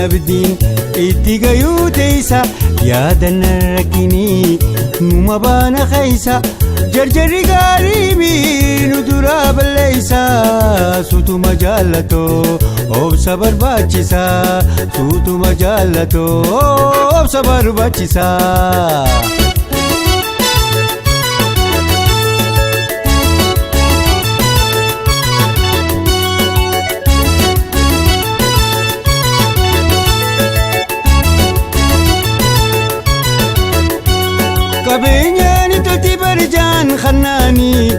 nabdiin itti gayuu teessa yaadanna rakkinii numa baana keessa jarjarri gaarii nu dura balleessa sutuma jaallatoo obsa barbaachisa sutuma jaallatoo obsa barbaachisa. Kabeenyaan tolti barjaan khanaanii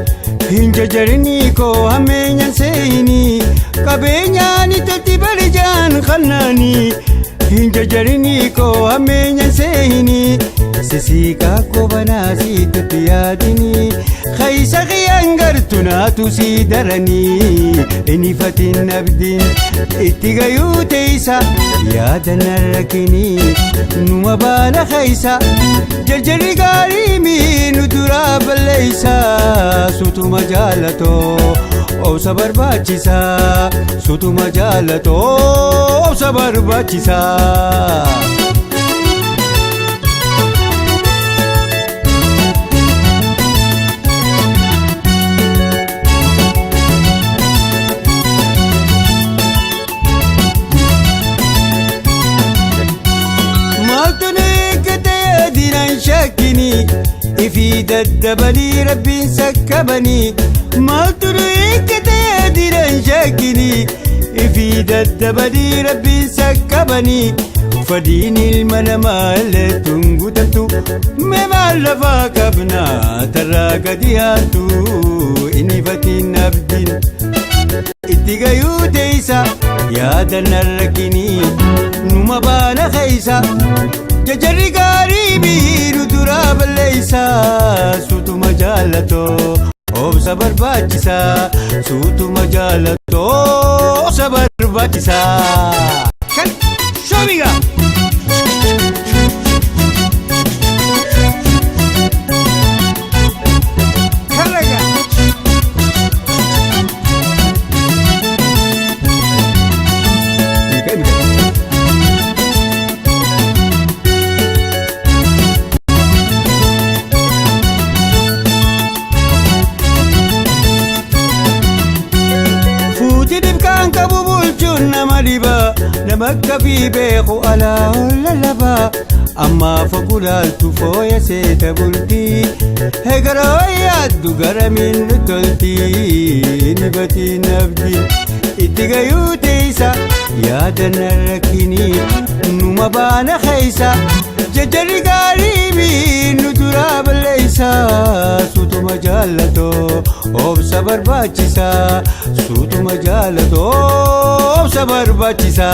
hin jajarni koo hammeenyaan seeyini. Kabeenyaan tolti barjaan khanaanii hin jajarni koo hammeenyaan seeyini. Sisiikaa koo banaasii tutti yaadini khaysa qiyyaan gartunaatu sii daranii inni fatiin abdiin itti gayuu teessa yaadanna rakkinii numa baana khaysa jarjarri gaarii nu dura balleessa sutuma jaallatoo obsa barbaachisa sutuma jaallatoo obsa barbaachisa. شاكني في دبلي ربي سكبني ما تريك تدير شاكني في دبلي ربي سكبني فديني المنمال تنقدمتو ما لفاك ابنا تراك دياتو اني فتين ابدين اتقايو تيسا يادنا الركيني نما بانا خيسا jarjarri gaarii nu dura balleessa sutuma jaallatoo obsa barbaachisa sutuma jaallatoo obsa barbaachisa. Kan shoobiga. Namakka fi beeku alaa olla lafaa amma fagulaaltu fooya seeta bultii hegaroo yaaddu garamiin nu toltii ni batiin abdiin itti gayuu teessa yaadanna rakkinii numa baana keessa jarjarri gaarii nu dura balleessa sutuma jaallatoo obsa barbaachisa sutuma jaallatoo obsa barbaachisa.